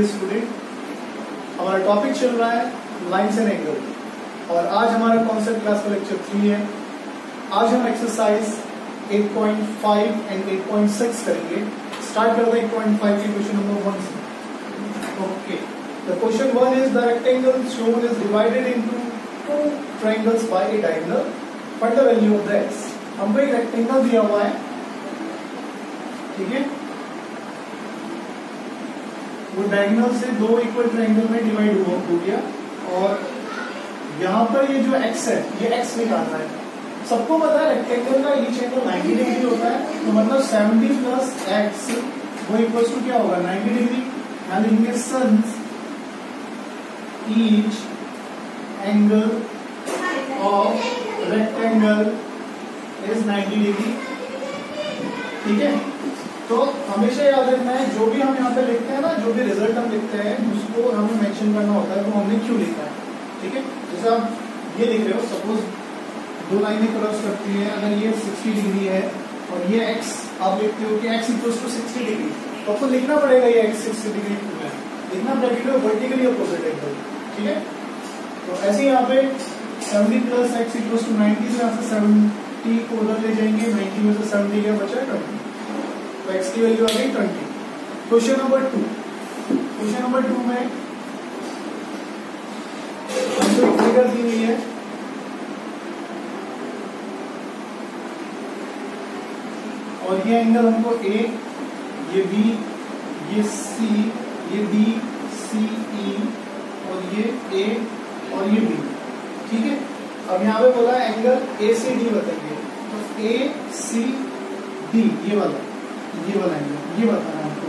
Dear student, हमारा topic चल रहा है लाइन्स एंड एंगल और आज हमारा कॉन्सेप्ट क्लास का लेक्चर 3 है। आज हम एक्सरसाइज 8.5 एंड 8.6 करेंगे। स्टार्ट करते हैं 8.5 के क्वेश्चन नंबर 1 से। Okay, the question 1 is the rectangle shown is divided into two triangles by a diagonal, find the value of the x. हमको एक रेक्टेंगल दिया हुआ है, ठीक है, वो डायगोनल से दो इक्वल ट्रायंगल में डिवाइड हो गया और यहाँ पर ये जो x है ये x निकालना है। सबको पता है रेक्टेंगल का ईच एंगल 90 डिग्री होता है, तो मतलब 70 प्लस x वो इक्वल टू क्या होगा 90 डिग्री। यहाँ लिखेंगे since each angle of rectangle is 90 degree, ठीक है। तो हमेशा याद रखना है जो भी हम यहाँ पे लिखते हैं ना, जो भी रिजल्ट हम लिखते हैं उसको हमें मेंशन करना होता है, तो हमने क्यों लिखा है, ठीक है। जैसे आप ये लिख रहे हो, सपोज दो लाइनें क्रॉस करती है, अगर ये 60 डिग्री है और ये x आप लिखते हो कि x इक्वल्स टू 60 डिग्री, तो आपको लिखना पड़ेगा ये x 60 डिग्री है, लिखना ब्रैकेट में वर्टिकली अपोजिट एंगल, ठीक है। तो ऐसे यहाँ पे 70 प्लस x इक्वल्स टू 90 से यहाँ से 70 को उधर ले जाएंगे, 90 में से 70 क्या बचा है 20, तो x की वैल्यू आ गई 20। क्वेश्चन नंबर 2, क्वेश्चन नंबर 2 में हमको एक फिगर दी हुई है और ये एंगल हमको A, ये B, ये C, ये D, C, E और ये A और ये B, ठीक है। अब यहाँ पे बोला है एंगल A से D बताइए, तो A C D ये वाला एंगल ये बताना है हमको।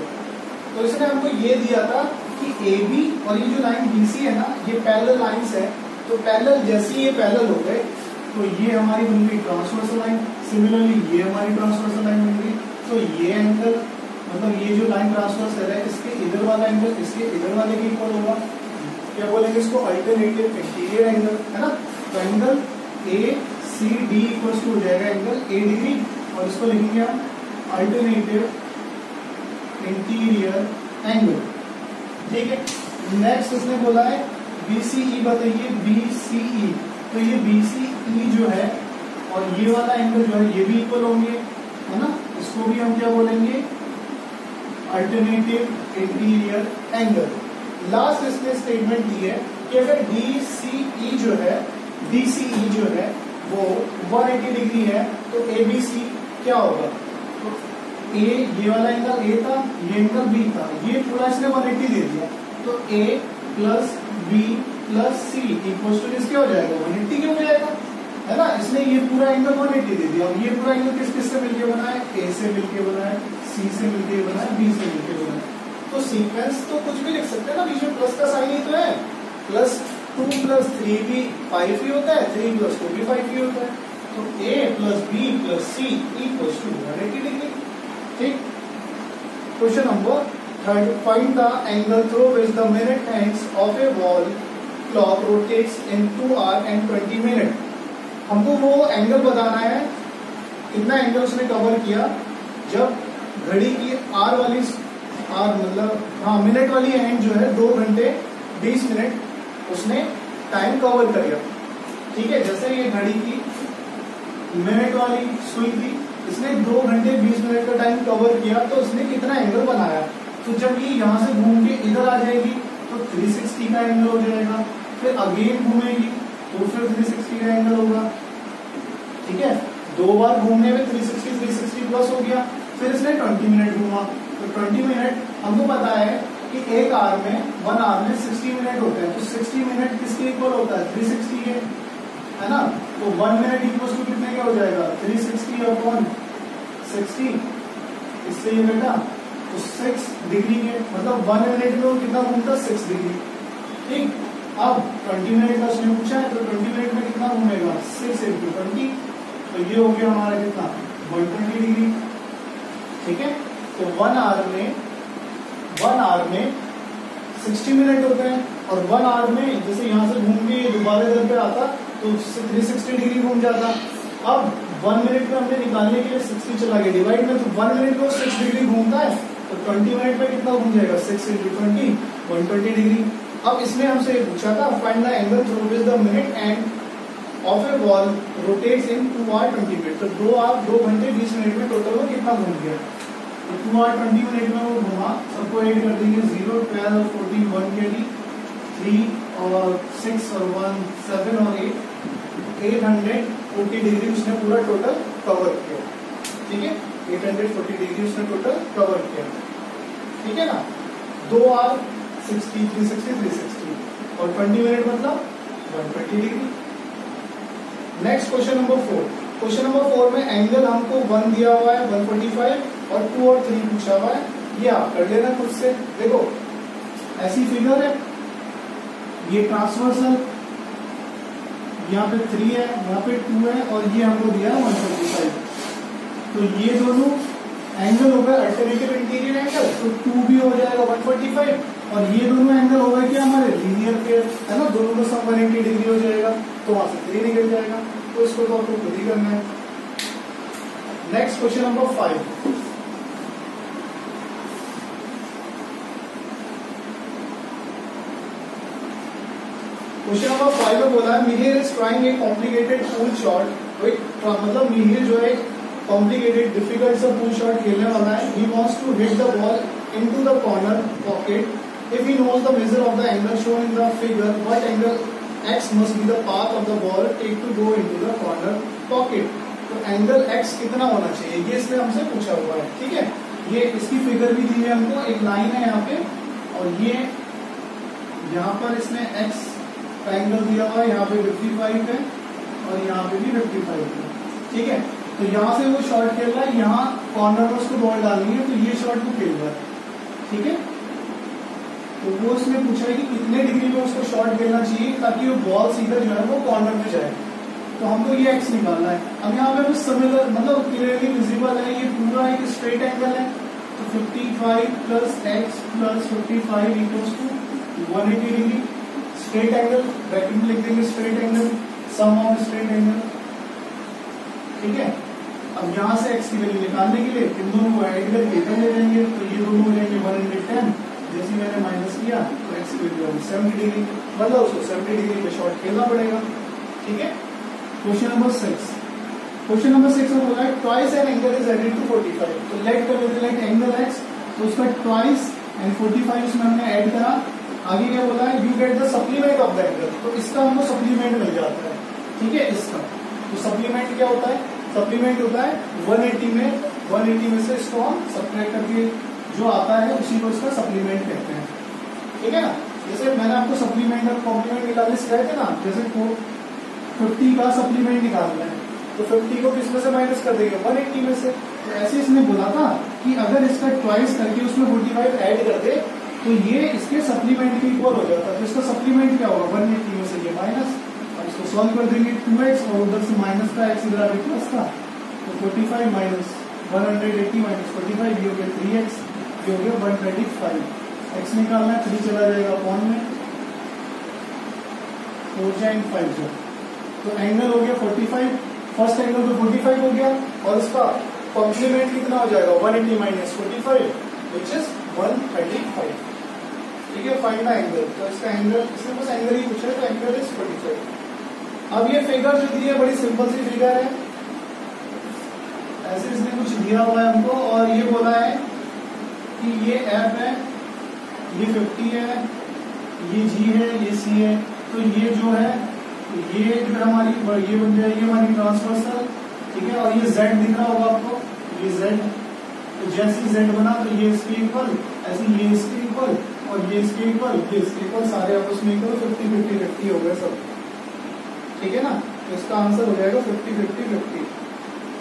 तो इसने हमको ये दिया था कि AB और ये जो लाइन BC है ना, ये पैरेलल लाइंस है, तो पैरेलल जैसे ये पैरेलल हो गए तो ये हमारी बन गई ट्रांसवर्सल लाइन, सिमिलरली ये हमारी ट्रांसवर्सल लाइन बन गई। तो ये एंगल मतलब ये जो लाइन ट्रांसवर्सल है इसके इधर वाला एंगल इसके इधर वाले के इक्वल होगा, क्या बोलेंगे इसको अल्टरनेटिव इंटीरियर एंगल, है ना। तो एंगल ACD इक्वल्स टू हो जाएगा एंगल A डिग्री और इसको लिखेंगे हम अल्टरनेटिव इंटीरियर एंगल, ठीक है। नेक्स्ट इसने बोला है BCE बताइए, BCE, तो ये BCE जो है और ये वाला एंगल जो है ये भी इक्वल होंगे, है ना। इसको भी हम क्या बोलेंगे अल्टरनेटिव इंटीरियर एंगल। लास्ट इसने स्टेटमेंट दी है कि अगर DCE जो है वो 180 डिग्री है तो ABC क्या होगा, तो A ये वाला एंगल A था, ये एंगल B था, ये पूरा इसने 180 दे दिया, तो A plus B plus C equal to इसके हो जाएगा 180 क्यों हो जाएगा, है ना। इसने ये पूरा एंगल 180 दे दिया और ये पूरा एंगल किस से मिलके बना है, A से मिलके बना है, C से मिलके बना है, B से मिलके बना है। तो सीक्वेंस तो कुछ भी लिख सकते हैं ना, बीच में प्लस का साइन ही तो है, प्लस 2 प्लस 3 भी 5 ही होता है, 3 प्लस 2 भी 5 ही होता है, तो A plus B plus C equal to 180 degree, ठीक। Question number 3, find the angle through which the minute hands of a wall clock rotates in 2 hour and 20 minute. हमको वो एंगल बताना है, कितना एंगल उसने कवर किया जब घड़ी की आर वाली मिनट वाली एंड जो है 2 घंटे 20 मिनट उसने टाइम कवर कर लिया, ठीक है। जैसे ये घड़ी की मिनट वाली सुई थी, इसने 2 घंटे 20 मिनट का टाइम कवर किया, तो इसने कितना एंगल बनाया। तो जब ये यहाँ से घूम के इधर आ जाएगी तो 360 का एंगल हो जाएगा, फिर अगेन घूमेगी तो फिर 360 का एंगल होगा, ठीक है। 2 बार घूमने में 360 प्लस हो गया, फिर इसने 20 मिनट घूमा, तो 20 मिनट हमको पता है कि 1 आवर में 60 मिनट होते हैं, तो 60 मिनट किसके इक्वल होता है 360 के, है ना। तो 1 मिनट इक्वल टू कितने का हो जाएगा 360 अपॉन 60, इससे ये बेटा तो 6 डिग्री के, मतलब 1 मिनट में वो कितना घूमता 6 डिग्री, ठीक। अब 20 मिनट का उसने पूछा है, तो 20 मिनट में कितना घूमेगा 6 into 20, तो ये हो गया हमारा कितना 120 डिग्री, ठीक है। तो 1 आवर में 60 मिनट होते हैं और 1 आवर में जैसे यहाँ से घूम के दोबारा इधर पे आता तो 360 डिग्री घूम जाता। अब 1 मिनट में हमने निकालने के लिए 60 चला गया डिवाइड में, तो 1 मिनट में 6 डिग्री घूमता है, तो 20 मिनट में कितना घूम जाएगा 6 into 20, 120 डिग्री। अब इसमें हमसे पूछा था find the angle through which the minute end of A ball rotates in 2 hours 20 minutes। तो 2 घंटे 20 मिनट में टोटल वो कितना घूम गया, तो 2 hours 20 मिनट में वो घुमा। सबको ऐड कर देंगे, 0, 12, 14, 1 के 3 और 6 और 1 7 और 840 डिग्री उसने पूरा टोटल कवर किया। ठीक है, 840 डिग्री उसने टोटल कवर किया। ठीक है ना, 2 hours 60, 360, 360 और 20 मिनट मतलब 120 degree. Next question number 4। Question number 4 में एंगल हमको 1 दिया हुआ है 145 और 2 और 3 पूछा हुआ है। ये आप कर लेना खुद से। देखो ऐसी फिगर है, ये ट्रांसवर्सल, यहाँ पे 3 है, यहाँ पे 2 है और ये हमको दिया है 145। तो ये दोनों एंगल हो गए अल्टरनेटिव इंटीरियर एंगल, तो 2 भी हो जाएगा 145 और ये दोनों एंगल हो गए क्या हमारे लीनियर पेयर, है ना, दोनों का सम 180 डिग्री हो जाएगा, तो वहां से 3 निकल जाएगा। तो इसको तो आपको खुद ही करना है। Next question number 5। Question number 5 में बोला है Mihir is trying a complicated pool shot. मतलब मिहिर जो है कॉम्प्लिकेटेड डिफिकल्ट सा पूल शॉट खेलने वाला है। He wants to hit the ball into the corner pocket. If he knows the measure of the angle shown in the figure, what angle x must be the path of the ball take to go into the corner pocket? तो angle x कितना होना चाहिए, ये इसने हमसे पूछा हुआ है। ठीक है, ये इसकी फिगर भी दी है हमको, एक लाइन है यहाँ पे और ये यहाँ पर इसने x का एंगल दिया हुआ है, यहाँ पे 55 है और यहाँ पे भी 55 है। ठीक है, तो यहाँ से वो शॉट खेल रहा है, यहाँ कॉर्नर में उसको बॉल डालनी है, तो ये शॉट वो खेल रहा है। ठीक है, तो वो उसने पूछा है कि कितने डिग्री में उसको शॉट खेलना चाहिए ताकि वो बॉल सीधा जो है वो कॉर्नर में जाए। तो हमको ये एक्स निकालना है। अब यहाँ पे कुछ सिमिलर मतलब क्लियरली विजिबल है, ये पूरा एक स्ट्रेट एंगल है, तो 55 plus x plus 55 equals to 180 degree. Straight angle bracket में लिख देंगे, straight angle sum of straight angle. ठीक है, अब यहाँ से एक्स की वैल्यू निकालने के लिए इन दोनों को ऐड करके इधर ले जाएंगे, तो ये दोनों हो जाएंगे 110। जैसे मैंने माइनस किया तो एक्स की वैल्यू 70 डिग्री, मतलब उसको 70 डिग्री पे शॉट खेलना पड़ेगा। ठीक है, क्वेश्चन नंबर 6। क्वेश्चन नंबर 6 में बोला है twice an angle is added to 45। तो लेट कर लेते हैं एंगल एक्स, तो उसका ट्वाइस एंड 45 इसमें हमने ऐड करा। आगे क्या बोला है you get the supplement of the angle, तो इसका हमको सप्लीमेंट मिल जाता है। ठीक है, इसका तो सप्लीमेंट क्या होता है, सप्लीमेंट होता है 180 में से इसको हम सब्ट्रैक्ट करके जो आता है उसी को इसका सप्लीमेंट कहते हैं। ठीक है ना, जैसे मैंने आपको सप्लीमेंट और कॉम्प्लीमेंट निकालने सिखाए थे ना, जैसे 50 का सप्लीमेंट निकालना है तो 50 को किसमें से माइनस कर देंगे 180 में से। तो ऐसे इसने बोला था कि अगर इसका ट्वाइस करके उसमें 45 ऐड कर दे तो ये इसके सप्लीमेंट के इक्वल हो जाता है। तो इसका सप्लीमेंट क्या होगा 180 में से ये माइनस, अब इसको सॉल्व कर देंगे 2x और उधर से माइनस का x इधर आगे प्लस था, तो 45 माइनस 180 माइनस 45 ये हो गया 3x, ये हो गया 125। x निकालना है, 3 चला जाएगा अपॉन में 4.5। तो एंगल हो गया 45, फर्स्ट एंगल तो 45 हो गया और इसका कॉम्प्लीमेंट कितना हो जाएगा 180 माइनस 45 विच इज 135। ठीक है, फाइंड द एंगल। तो इसका एंगल, इसने बस एंगल ही पूछा है, तो एंगल इज 45। अब ये फिगर जो दी है बड़ी सिंपल सी फिगर है, ऐसे इसने कुछ दिया हुआ है हमको और ये बोला है कि ये एफ है, ये 50 है, ये जी है, ये सी है। तो ये जो है ये फिर हमारी ये बन जाएगी हमारी ट्रांसवर्सल। ठीक है, और ये जेड दिख रहा होगा आपको, ये जेड, तो जैसे जेड बना तो ये इसके इक्वल, ऐसे ये इसके इक्वल और ये इसके इक्वल, ये इसके इक्वल, सारे आपस में इक्वल 50-50-50 हो गए सब। ठीक है ना, तो इसका आंसर हो जाएगा 50-50-50।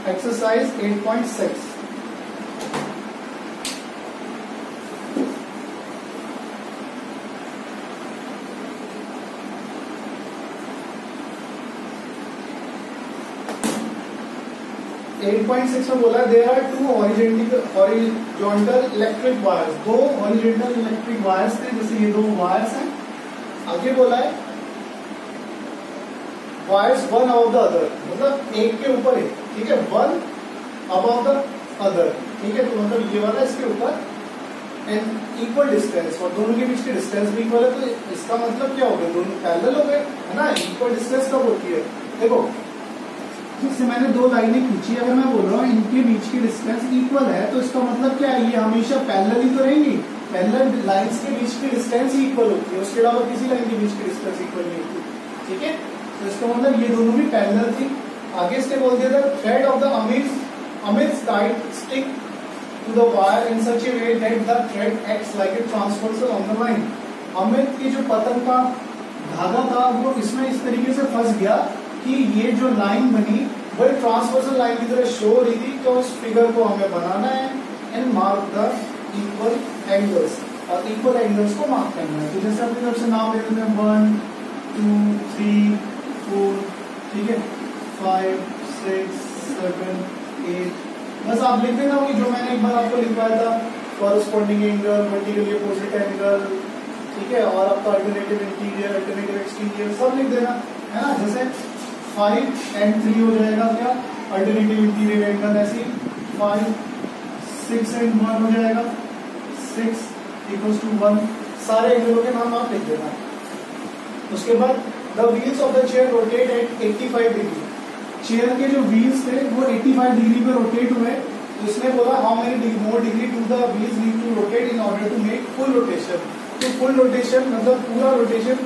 एक्सरसाइज 8.6। में बोला there are 2 horizontal electric wires. 2 horizontal electric wires थे, जैसे ये 2 वायर्स हैं। आगे बोला है wires one above the other, मतलब एक के ऊपर एक। ठीक है, वन अबव द अदर। ठीक है, तो मतलब ये वाला इसके ऊपर एंड इक्वल डिस्टेंस, और दोनों के बीच की डिस्टेंस भी इक्वल है, तो इसका मतलब क्या हो गया, दोनों पैरेलल हो गए, है ना। इक्वल डिस्टेंस कब होती है, देखो जिससे मैंने दो लाइनें खींची, अगर मैं बोल रहा हूँ इनके बीच की डिस्टेंस इक्वल है, तो इसका मतलब क्या है, ये हमेशा पैरेलल ही तो रहेंगी। पैरेलल लाइंस के बीच की डिस्टेंस ही इक्वल होती है, उसके अलावा किसी लाइन के बीच की डिस्टेंस इक्वल नहीं होती, ठीक है। तो इसका मतलब ये दोनों भी पैरेलल थी। आगे इसने बोल दिया था thread of the Amit's kite stick to the wire in such a way that the thread acts like a transversal on the line। Amit की जो पतंग का धागा था वो इसमें इस तरीके से फंस गया कि ये जो लाइन बनी वो ट्रांसवर्सल लाइन की तरह शो हो रही थी। तो उस फिगर को हमें बनाना है and mark the equal angles, और इक्वल एंगल्स को मार्क करना है। तो जैसे अपनी तरफ से नाम दे देते हैं 1 2 3 4, ठीक है, 5 6 7 8। बस आप लिख देना कि जो मैंने एक बार आपको लिखवाया था, corresponding angle, vertically opposite angle, ठीक है, और आपका अल्टरनेटिव इंटीरियर, अल्टरनेटिव एक्सटीरियर सब लिख देना, है ना। जैसे 5 and 3 हो जाएगा क्या, अल्टरनेटिव इंटीरियर एंगल, ऐसे 5 6 and 1 हो जाएगा 6 = 1। सारे एंगलों के नाम आप लिख देना। उसके बाद the wheels of the chair rotate eight 85 degree. Chair के जो व्हील्स थे वो 85 डिग्री पे रोटेट हुए। तो इसने बोला how many more degree to the wheels need to rotate in order to make full rotation. तो फुल रोटेशन मतलब पूरा रोटेशन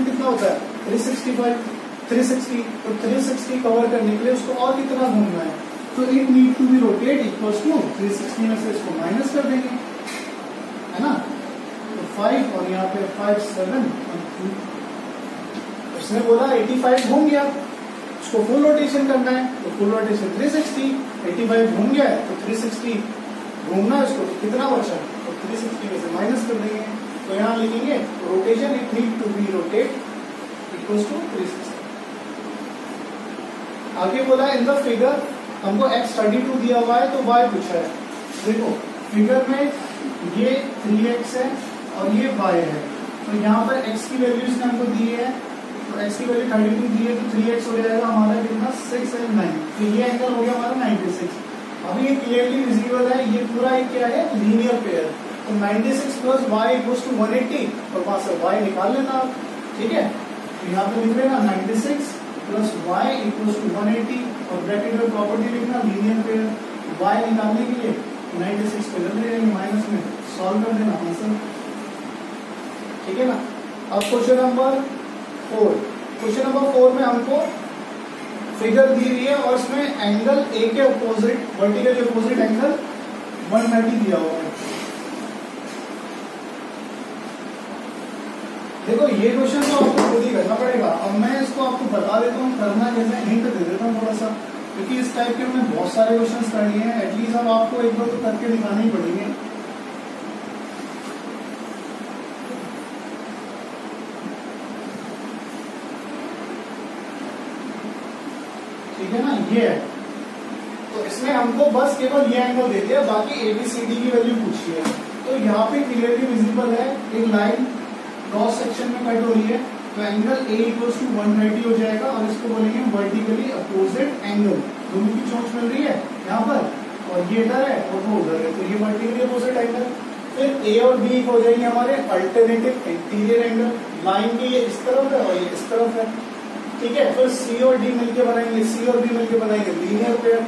कितना होता है, 360। तो 360 कवर करने के लिए उसको और कितना घूमना है, तो it need to be rotate equals to 360 में से इसको माइनस कर देंगे, है ना। तो 5 और यहाँ पे 5 7 और 2। उसने बोला 85 घूम गया, उसको फुल रोटेशन करना है, तो फुल रोटेशन 360। 85 घूम गया है तो 360 घूमना है उसको, तो कितना बचा, तो 360 में से माइनस कर देंगे। तो यहाँ लिखेंगे rotation it need to be rotate equals to 360। आगे बोला इन द फिगर, हमको x32 दिया हुआ है तो y पूछा है। देखो फिगर में ये 3x है और ये y है, तो यहाँ पर x की वैल्यू इसने हमको दी है, तो x की वैल्यू 32 दी है, तो 3x हो जाएगा हमारा कितना 6 and 9। तो ये एंगल हो गया हमारा 96। अभी ये क्लियरली विजिबल है, ये पूरा एक क्या है, लीनियर पेयर। तो 96 + y = 180, और वहां से y निकाल लेना आप, ठीक है। तो यहाँ पे लिख लेना 96 + y = 180, और ब्रैकेट में प्रॉपर्टी लिखना लीनियर पेयर। y निकालने के लिए 96 को ले लेंगे माइनस में, सॉल्व कर देना आंसर, ठीक है ना। अब क्वेश्चन नंबर 4। क्वेश्चन नंबर 4 में हमको फिगर दी हुई है और इसमें एंगल ए के अपोजिट, वर्टिकली अपोजिट एंगल 130 दिया हुआ है। देखो ये क्वेश्चन तो आपको खुद ही करना पड़ेगा। अब मैं इसको आपको बता देता हूँ करना कैसे, हिंट दे देता हूँ थोड़ा सा, क्योंकि इस टाइप के हमने बहुत सारे क्वेश्चन कर लिए हैं। एटलीस्ट अब आपको एक दो तो करके दिखाने ही पड़ेंगे। ठीक है ना, ये है। तो इसमें हमको बस केवल ये एंगल दे दिया, बाकी ABCD की वैल्यू पूछी है। तो यहाँ पे क्लियरली विजिबल है, एक लाइन क्रॉस सेक्शन में कट हो रही है, तो एंगल A = 130 हो जाएगा, और इसको बोलेंगे वर्टिकली अपोजिट एंगल। दोनों की चोंच मिल रही है यहाँ पर, और ये इधर है और वो उधर है, तो ये वर्टिकली अपोजिट एंगल। फिर A और B हो जाएंगे हमारे अल्टरनेटिव इंटीरियर एंगल। लाइन की ये इस तरफ है और ये इस तरफ है, ठीक है। फिर C और D मिलके बनाएंगे, C और B मिलके बनाएंगे लीनियर पेयर,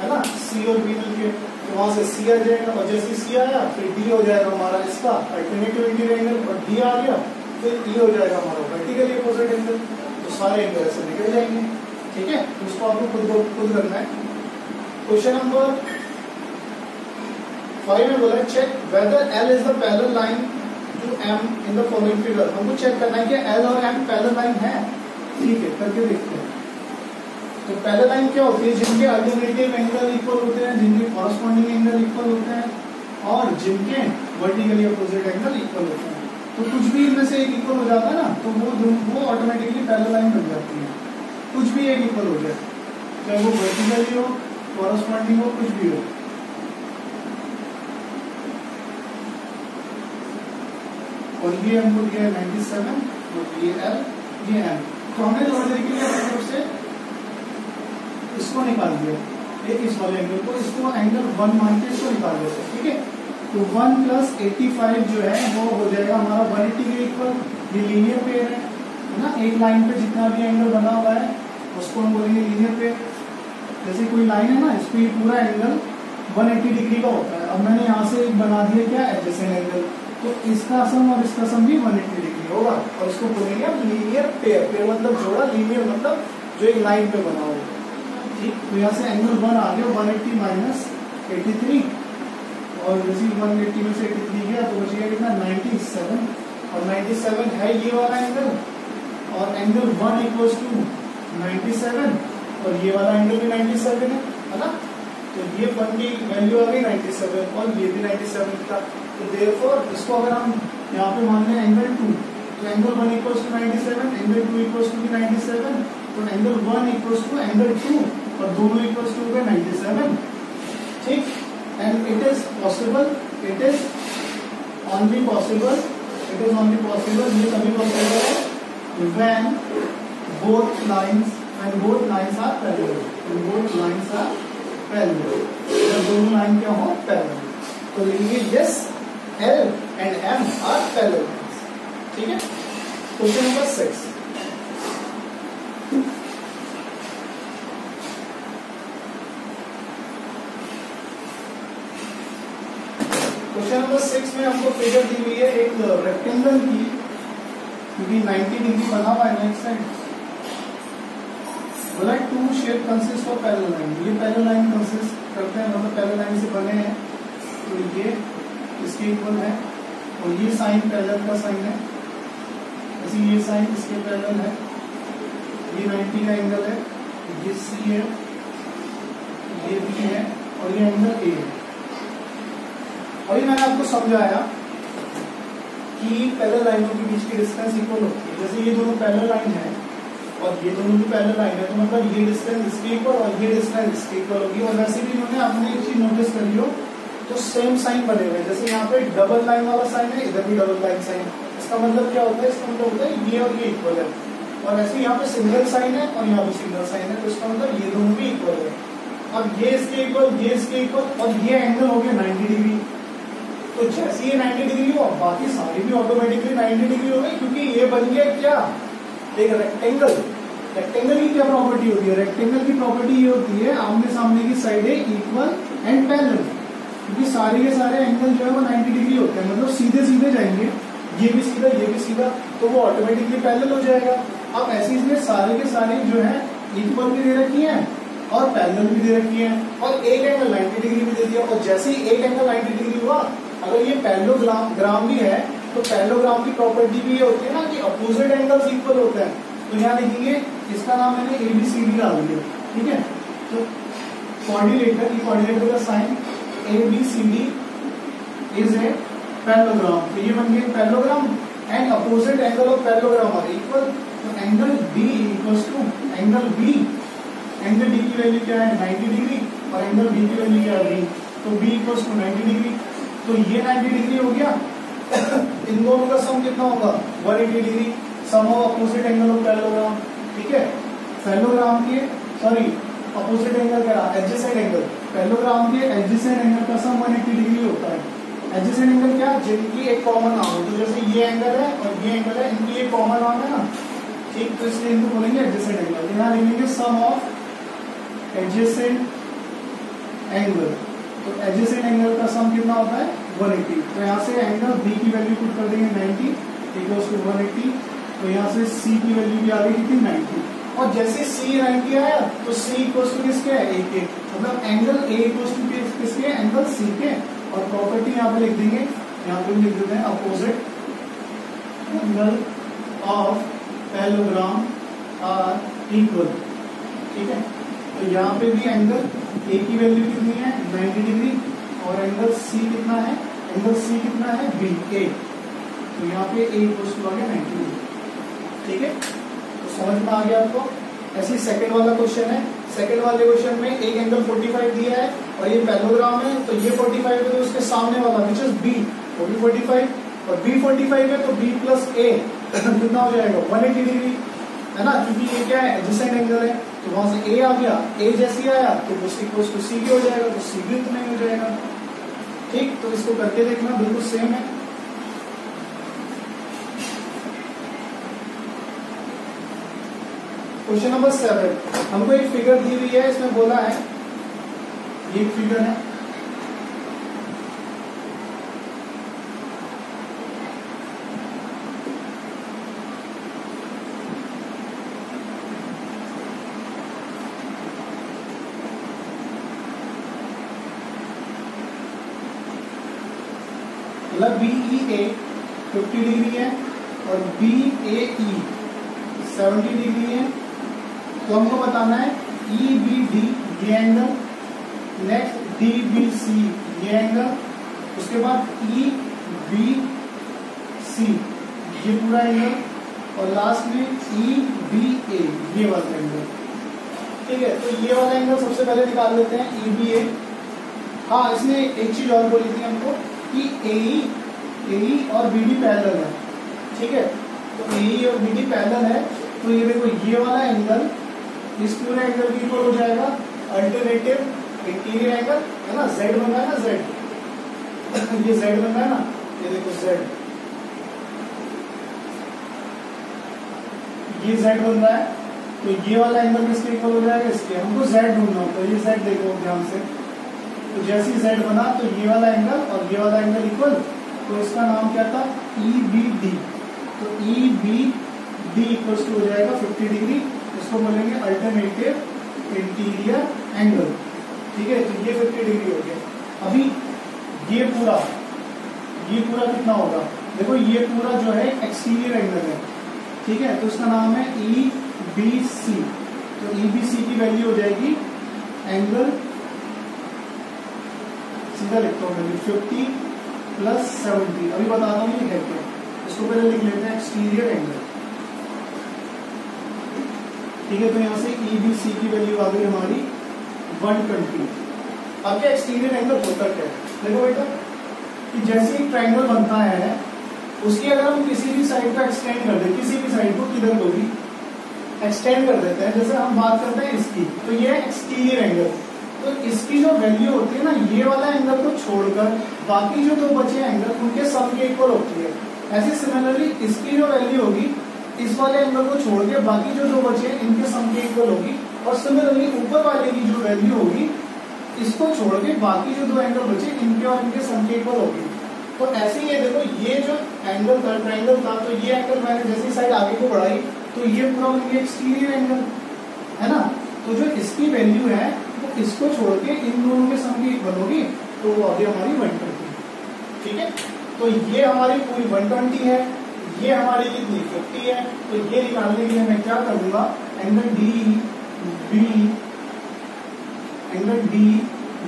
है ना। C और B मिलके, तो वहां से C आ जाएगा, और जैसे C आया फिर D हो जाएगा हमारा इसका अल्टरनेटिव इंटीरियर एंगल, और D आ गया फिर E हो जाएगा हमारा वर्टिकली अपोजिट एंगल। तो सारे एंगल ऐसे निकल जाएंगे, ठीक है। तो उसको आपको खुद करना है। क्वेश्चन नंबर 5 में बोला check whether L is the parallel line to M in the following figure. हमको चेक करना है कि L और M पैरेलल लाइन है, ठीक है, करके देखते हैं। तो पैरेलल लाइन क्या होती है, जिनके अल्टरनेटिव एंगल इक्वल होते हैं, जिनके कॉरेस्पॉन्डिंग एंगल इक्वल होते हैं, और जिनके वर्टिकली अपोजिट एंगल इक्वल होते हैं। तो कुछ भी इनमें से एक इक्वल हो जाता है ना, तो वो ऑटोमेटिकली पैरेलल लाइन बन जाती है। कुछ भी एक इक्वल हो जाए, चाहे वो वर्टिकली हो, कॉरेस्पॉन्डिंग हो, कुछ भी हो। और ये हमको दिया है 97, और ये L, ये M। तो हमने थोड़ी देर के लिए अपनी तरफ से इसको निकाल दिया, एक इस वाले एंगल को, इसको एंगल 1 मान के इसको निकाल देते हैं, ठीक है। तो 1 + 85 जो है वो हो जाएगा हमारा 180 के इक्वल। ये लीनियर पेयर है ना, एक लाइन पे जितना भी एंगल बना हुआ है उसको हम बोलेंगे लीनियर पेयर। जैसे कोई लाइन है ना, इस पे पूरा एंगल 180 डिग्री का होता है। अब मैंने यहाँ से एक बना दिया क्या एडजेसेंट एंगल, तो इसका सम और इसका सम भी 180 डिग्री होगा और इसको बोलेंगे हम लीनियर पेयर। पेयर मतलब जोड़ा, लीनियर मतलब जो एक लाइन पे बना हो। ठीक, तो यहाँ से एंगल 1 आ गया 180 माइनस 83, और जैसे 180 में से 83 गया तो बचेगा कितना 97, और 97 है ये वाला एंगल, और एंगल 1 इक्वल्स टू 97, और ये वाला एंगल भी 97 है ना। तो ये 1 की वैल्यू आ गई 97 और ये भी 97 का। तो देयरफॉर इसको अगर हम यहाँ पे मान लें एंगल 2, तो angle 1 equals to 97, angle 2 equals to 97, तो एंगल 1 इक्वल्स टू एंगल 2 और दोनों इक्वल्स टू 97। ठीक, and it is possible, it is only possible, it is only possible, ये तभी पॉसिबल है when both lines are parallel, when both lines are parallel, जब दोनों line क्या हो पैरेलल, तो लिखेंगे yes L and M are parallel। ठीक है, क्वेश्चन नंबर 6। क्वेश्चन नंबर 6 में हमको फिगर दी हुई है एक रेक्टेंगल की, क्योंकि 90 डिग्री बना हुआ है नेक्स्ट साइड, बोला two shape consist of parallel line. ये पैरेलल लाइन कंसिस्ट करते हैं, मतलब पैरेलल लाइन से बने हैं, तो ये इसके इक्वल है, और ये साइन पैरेलल का साइन है, ऐसे ये साइन इसके पैरेलल है, ये 90 का एंगल है, ये C है, ये B है, और ये एंगल A है। और ये मैंने आपको समझाया कि पैरेलल लाइनों के बीच की डिस्टेंस इक्वल होती है। जैसे ये दोनों पैरेलल लाइन है और ये दोनों भी पैरेलल लाइन है, तो मतलब ये डिस्टेंस इसके इक्वल और ये डिस्टेंस इसके इक्वल होगी। और वैसे भी इन्होंने आपने एक चीज नोटिस करी हो तो सेम साइन बने हुए, जैसे यहाँ पे डबल लाइन वाला साइन है, इधर भी डबल लाइन साइन। इसका मतलब क्या होता है, इसका मतलब होता है ये और ये इक्वल है, और ऐसे यहाँ पे सिंगल साइन है और यहाँ पे सिंगल साइन है, तो इसका मतलब ये दोनों भी इक्वल है। अब ये इसके इक्वल, ये इसके इक्वल, और ये एंगल हो गया 90 डिग्री। तो जैसे ये 90 डिग्री हो, बाकी सारी भी ऑटोमेटिकली 90 डिग्री हो गई, क्योंकि ये बन गया क्या, एक रेक्टेंगल। रेक्टेंगल की क्या प्रॉपर्टी होती है, रेक्टेंगल की प्रॉपर्टी ये होती है आमने सामने की साइडें इक्वल एंड पैरेलल, क्योंकि सारे के सारे एंगल जो है वो 90 डिग्री होते हैं, मतलब सीधे सीधे जाएंगे, ये भी सीधा ये भी सीधा, तो वो ऑटोमेटिकली पैरेलल हो जाएगा। अब ऐसे इसमें सारे के सारे जो है इक्वल भी दे रखी है और पैरेलल भी दे रखी है, और एक एंगल 90 डिग्री भी दे दिया। और जैसे ही एक एंगल 90 डिग्री हुआ, अगर ये पैरेललोग्राम भी है, तो पैरेललोग्राम की प्रॉपर्टी भी ये होती है ना कि अपोजिट एंगल्स इक्वल होते हैं। तो यहाँ लिखेंगे, इसका नाम मैंने ABCD डाल दिया। ठीक है, तो कोऑर्डिनेटर, ये कोऑर्डिनेटर का sign ABCD is a parallelogram, तो ये बन गया parallelogram, and opposite angle of parallelogram are equal. तो angle B equals to angle B, angle D की वैल्यू क्या है 90 डिग्री, और एंगल B की वैल्यू क्या है B, तो B इक्वल्स टू 90 डिग्री। तो ये 90 डिग्री हो गया, इन दोनों का सम कितना होगा 180 degree, sum of opposite angle of parallelogram. ठीक है, पैरेललोग्राम के अपोजिट एंगल क्या रहा, एडजेसेंट एंगल, पैरेललोग्राम के एडजेसेंट एंगल का सम 180 डिग्री होता है। एडजेसेंट एंगल क्या, जिनकी एक कॉमन नाम हो, तो जैसे ये एंगल है और ये एंगल है, इनकी एक कॉमन नाम है ना, ठीक, तो इसलिए इनको बोलेंगे एडजेसेंट एंगल। यहाँ लिखेंगे सम ऑफ एडजेसेंट एंगल, तो एडजेसेंट एंगल का सम कितना होता है 180। तो यहाँ से एंगल B की वैल्यू पुट कर देंगे 90 इक्वल्स टू 180, तो यहाँ से C की वैल्यू भी आ गई कितनी 90, और जैसे C 90 आया तो C इक्वल्स टू किसके है A के, मतलब एंगल A इक्वल्स टू किसके, एंगल C के। और प्रॉपर्टी यहाँ पे लिख देंगे, यहाँ पे लिख देते हैं opposite angle of parallelogram are equal. ठीक है, तो यहाँ पे भी एंगल A की वैल्यू कितनी है 90 डिग्री, और एंगल C कितना है, एंगल C कितना है B A, तो यहाँ पे A इक्वल्स टू आ गया 90 डिग्री। ठीक है, तो समझ में आ गया आपको। ऐसे सेकंड वाला क्वेश्चन है, सेकंड वाले क्वेश्चन में एक एंगल 45 दिया है और ये पैरेललोग्राम है, तो ये 45 है तो उसके सामने वाला विच इज B, वो भी 45, और B 45 है तो B प्लस A कितना हो जाएगा 180 डिग्री, है ना, क्योंकि ये क्या है एडजेसेंट एंगल है, तो वहां से A आ गया, A जैसे आया तो C इक्वल्स टू C हो जाएगा, तो C भी उतना ही हो जाएगा। ठीक, तो इसको करके देखना, बिल्कुल सेम है। क्वेश्चन नंबर 7, हमको एक फिगर दी हुई है, इसमें बोला है, ये एक फिगर है, मतलब BEA 50 डिग्री है और BAE 70 डिग्री है। तो हमको बताना है EBD ये एंगल, नेक्स्ट DBC ये एंगल, उसके बाद EBC ये पूरा एंगल, और लास्ट में EBA ये वाला एंगल। ठीक है, तो ये वाला एंगल सबसे पहले निकाल लेते हैं, EBA। हाँ, इसमें एक चीज और बोली थी हमको कि AE और BD पैरेलल है। ठीक है, तो AE और BD पैरेलल है, तो ये देखो ये वाला एंगल इस पूरे एंगल की इक्वल हो जाएगा अल्टरनेटिव इंटीरियर एंगल, है ना, Z बन रहा है ना, Z ये Z बन रहा है ना, ये देखो Z, ये Z बन रहा है, तो ये वाला एंगल किसके इक्वल हो जाएगा, इसके। हमको Z ढूंढना होता है, ये Z देखो ध्यान से, तो जैसे ही Z बना तो ये वाला एंगल और ये वाला एंगल इक्वल, तो इसका नाम क्या था, EBD। तो EBD इक्वल्स टू हो जाएगा 50 डिग्री, इसको बोलेंगे अल्टरनेटिव इंटीरियर एंगल। ठीक है, तो ये 50 डिग्री हो गया। अभी ये पूरा कितना होगा, देखो ये पूरा जो है एक्सटीरियर एंगल है। ठीक है, तो इसका नाम है EBC। तो EBC की वैल्यू हो जाएगी एंगल, सीधा लिखता हूँ मैं, 50 + 70। अभी बताता हूँ ये है क्या, इसको पहले लिख लेते हैं एक्सटीरियर एंगल। ठीक है, तो यहाँ से EBC की वैल्यू आ गई हमारी 120। अब क्या एक्सटीरियर एंगल होता क्या है, देखो बेटा कि जैसे एक ट्रायंगल बनता है, उसकी अगर हम किसी भी साइड का एक्सटेंड कर दें, किसी भी साइड को किधर को भी एक्सटेंड कर देते हैं, जैसे हम बात करते हैं इसकी, तो ये है एक्सटीरियर एंगल। तो इसकी जो वैल्यू होती है ना, ये वाला एंगल को छोड़कर बाकी जो दो बचे एंगल उनके सम के इक्वल होती है। ऐसे सिमिलरली इसकी जो वैल्यू होगी इस वाले एंगल को छोड़ के बाकी जो दो बचे इनके सम के इक्वल होगी, और सिमिलरली ऊपर वाले की जो वैल्यू होगी इसको छोड़ के बाकी जो दो एंगल बचे इनके और इनके सम के इक्वल होगी। तो ऐसे ही ये देखो, ये जो एंगल था, ट्रायंगल था, तो ये एंगल मैंने जैसी साइड आगे को बढ़ाई तो ये पूरा बन गया एक्सटीरियर एंगल, है ना। तो जो इसकी वैल्यू है वो इसको छोड़ के इन दोनों के सम की इक्वल होगी, तो वो आगे हमारी 120। ठीक है, तो ये हमारी पूरी 120 है, ये हमारी कितनी 50 है। तो ये निकालने के लिए मैं क्या कर दूंगा, एंगल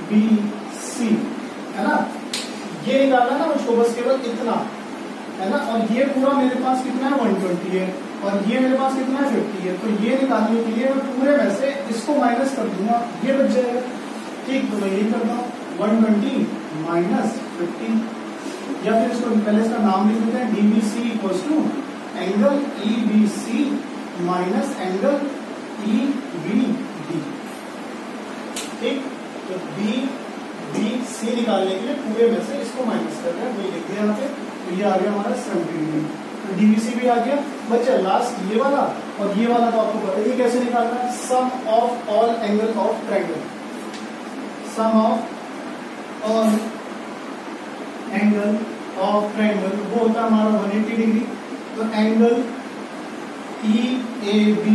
DBC, है ना, ये निकालना ना मुझको, बस केवल इतना, है ना। और ये पूरा मेरे पास कितना है 120 है, और ये मेरे पास कितना है 50 है। तो ये निकालने के लिए मैं पूरे में से इसको माइनस कर दूंगा, ये बच जाएगा। ठीक, तो मैं यही करता हूँ 120 - 50, या फिर इसको पहले इसका नाम लिख देते हैं, DBC = angle EBC - angle EBD। ठीक, तो DBC निकालने के लिए पूरे में से इसको माइनस कर रहे हैं, वही लिख दिया यहाँ पे। तो ये आ गया हमारा 70 डिग्री, तो DBC भी आ गया। बच्चा लास्ट ये वाला, और ये वाला तो आपको पता है, ये कैसे निकालना है, sum of all angle of triangle, sum of all angle of triangle वो होता है हमारा 180 डिग्री। तो angle EAB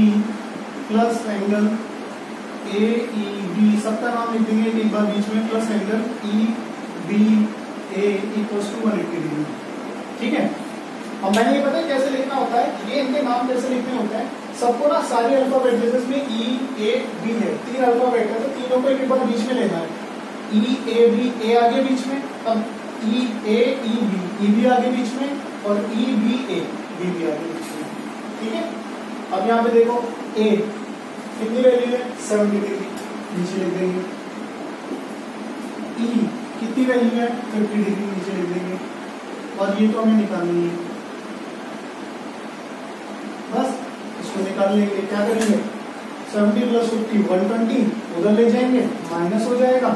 plus angle AEB, सबका नाम लिख देंगे एक बार बीच में, प्लस एंगल EBA = 180 डिग्री। ठीक है, अब मैंने ये पता है कैसे लिखना होता है, ये इनके नाम कैसे लिखने होते हैं, सबको ना सारे अल्फाबेट, जैसे इसमें EAB है, 3 अल्फाबेट है, तो तीनों को एक बार बीच में लेना है। EAB, A आगे बीच में, अब EAEB आगे बीच में, और EBA B आगे बीच में। ठीक है, अब यहाँ पे देखो A कितनी वैल्यू है 70 डिग्री, नीचे लिख देंगे। E कितनी वैल्यू है 50 डिग्री, नीचे लिख देंगे। और ये तो हमें निकालनी है, बस इसको निकाल लेंगे। क्या करेंगे, 70 + 50 120, उधर ले जाएंगे, माइनस हो जाएगा,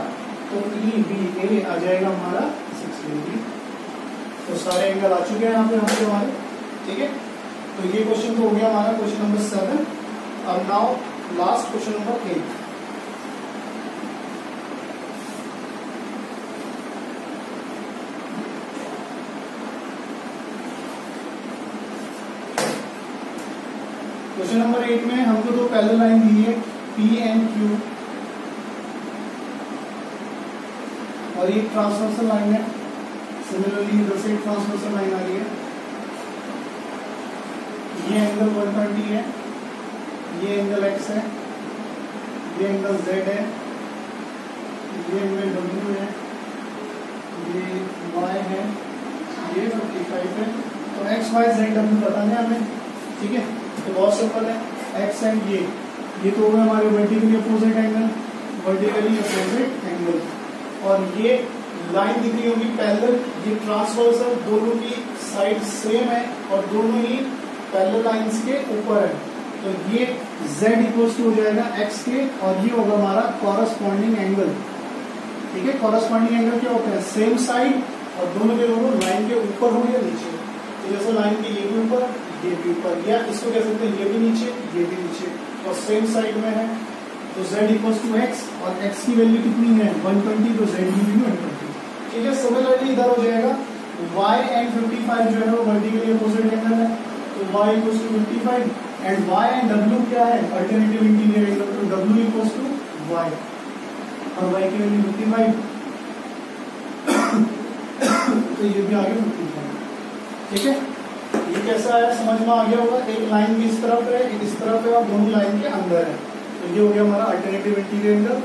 तो EBA आ जाएगा हमारा 60 डिग्री। तो सारे एंगल आ चुके हैं यहाँ पे हमारे, ठीक है। तो ये क्वेश्चन तो हो गया हमारा क्वेश्चन नंबर 7। अब now last question number 8। Question number 8 में हमको दो पैरेलल लाइन दी है PNQ और ये ट्रांसवर्सल लाइन है। सिमिलरली इधर से ट्रांसवर्सल लाइन आ रही है। ये एंगल 120 है, ये एंगल X है, ये एंगल Z है, ये एंगल W है, ये Y है, ये 55 है। तो X Y Z W बताना है हमें, ठीक है। तो बहुत सिंपल है, X एंड ये तो होगा हमारे vertically opposite angle, vertically opposite angle. और ये लाइन दिख रही होगी पैरेलल, ये ट्रांसवर्सल, दोनों की साइड सेम है और दोनों ही पैरेलल लाइंस के ऊपर है। तो ये Z इक्वल्स टू हो जाएगा X के, और ये होगा हमारा कॉरस्पॉन्डिंग एंगल, ठीक है। कॉरस्पॉन्डिंग एंगल क्या होता है, सेम साइड और दोनों के दोनों लाइन के ऊपर हो या नीचे। तो जैसे लाइन के ये भी ऊपर, ये भी ऊपर, या इसको कह सकते हैं ये भी नीचे, ये भी नीचे, और सेम साइड में है। तो Z इक्वल्स टू X, और X की वैल्यू कितनी है 120, तो Z की वैल्यू 120, ठीक है। सिमिलरली इधर हो जाएगा Y एंड 55 जो है वो वर्टिकली अपोजिट एंगल है, तो Y equals to 55, and Y and W क्या है, अल्टरनेटिव इंटीरियर एंगल, तो W इक्वल्स टू Y, और Y की वैल्यू 55, तो ये भी आगे 55, ठीक है। ये कैसा है समझ में आ गया होगा। एक लाइन भी इस तरफ है, एक इस तरफ है, और दोनों लाइन के अंदर है। तो ये हो गया हमारा अल्टरनेटिव इंटीरियर एंगल।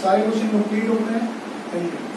सारे क्वेश्चन कंप्लीट हो गए हैं। Thank you.